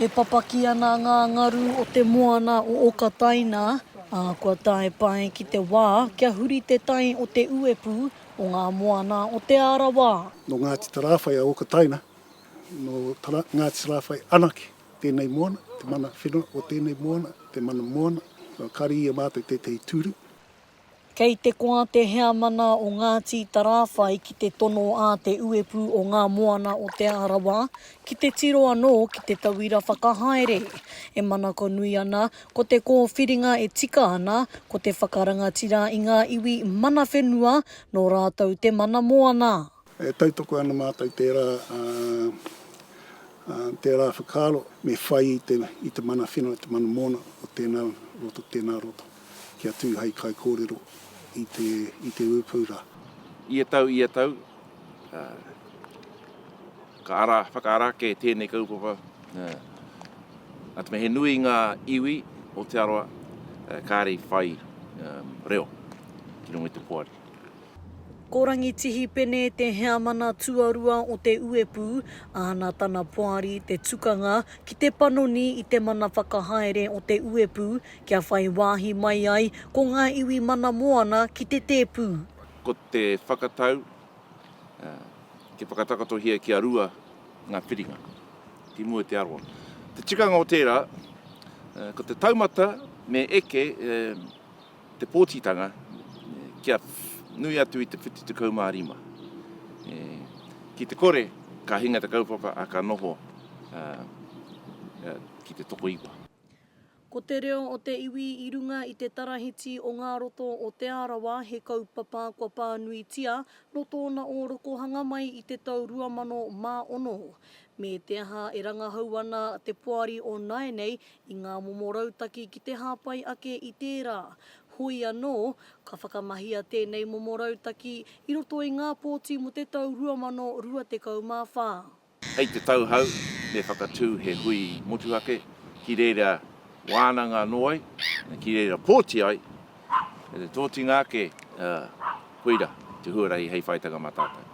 E papaki ana ngā ngaru o te moana o Okataina, kua tae pai ki te wā, kia huri te tai o te uepu o ngā moana o te Arawa. No Ngāti Tarāwhai a Okataina, no Ngāti Tarāwhai anake, tēnei moana, te mana whenua o tēnei moana, te mana moana, kari ia mātou te tūru. Kei te koa te hea mana o Ngāti Tarāwhai ki te tono a te uepu o ngā moana o te Arawa, ki te tiro anō ki te tauira whakahaere. E mana ko nui ana, ko te kōwhiringa e tika ana, ko te whakarangatira i ngā iwi mana whenua, no rātou te mana moana. E tautoko ana mātou tērā whakaro, me whai i te mana whenua, te mana moana o tēnā roto, kia tū hei kai kōrero i te uepura. Ia tau, whakaara ke tēnei kaupapa. Atu me he nui ngā iwi o te aroa, kāre whai reo, ki rungo i te poari. Ko rangitihi pene te hea mana tuarua o te uepu, ana tana poari te tukanga ki te panoni i te mana whakahaere o te uepu, kia whai wāhi mai ai ko ngā iwi mana moana ki te tēpū. Ko te whakatau, ke whakatakato ki a rua ngā whiringa, ki mua te aroa. Te tikanga o tērā, ko te taumata me eke te pōtitanga, kia nui atu i te whiti te kaumārima. Ki te kore, ka hinga te kaupapa a ka noho ki te toko iwa. Ko te reo o te iwi i runga i te tarahiti o ngā roto o te Arawa, he kaupapa kua pānuitia, no tōna o rokohanga mai i te tau 2010. Me te aha e rangahau ana te poari o Naenei i ngā momorautaki ki te hāpai ake i tērā. Hoi anō, ka whakamahia tēnei momorautaki i roto i ngā pōti mo te tau 2024. Hei te tauhau, me whakatū he hui motuhake, ki reira wānanga noai, ki reira pōti ai, e te tōti ngāke huira, te huarai hei whaitanga matātai.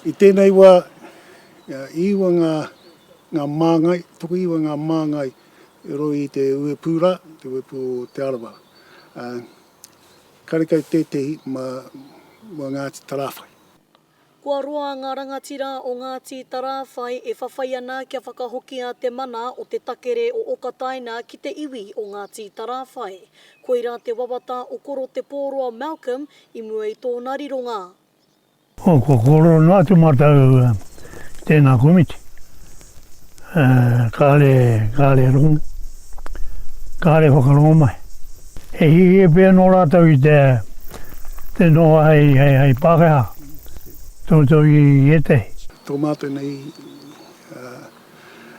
I tēnei wā, iwa ngā māngai, toko iwa ngā māngai, e roi i te uepura, te uepu o te Arawa. Karekau tētehi ma Ngāti Tarāwhai. Kua roa ngā rangatira o Ngāti Tarāwhai e whawhai ana kia whakahokia te mana o te takere o Okataina ki te iwi o Ngāti Tarāwhai. Koira te wawata o koro te pōroa Malcolm i mua i tōna rironga. Ko koro nā te matau tēnā komiti. Kāre rongo. Kāre whakarongo mai. He hi e pēr nō rātau i te noa hei Pākehā. Tō i ete. Tō mātou nei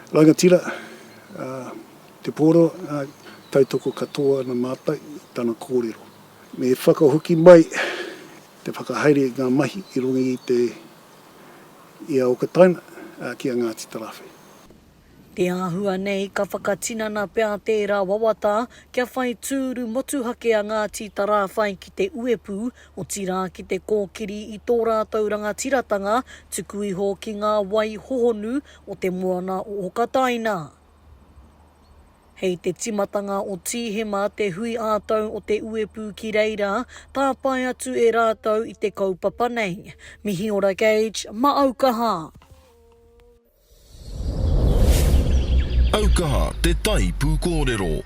rangatira, te pōro, tautoko katoa na mātai, tana kōrero. Me whakahoki mai, te whakahaere ngā mahi i rungi i a Okataina, ki a Ngāti Tarāwhai. Te āhua nei ka whakatinana pēr tērā wawata kia whai tūru motuhake a Ngāti Tarāwhai ki te uepu o tira ki te kōkiri i tō rātou rangatiratanga tuku iho ki ngā wai hohonu o te moana o Okataina. Hei te timatanga o tīhema te hui ātau o te uepu ki reira, tāpai atu e rātou i te kaupapa nei. Mihiora Gage, ma Aukaha. Aukaha, te tai Pūkōrero.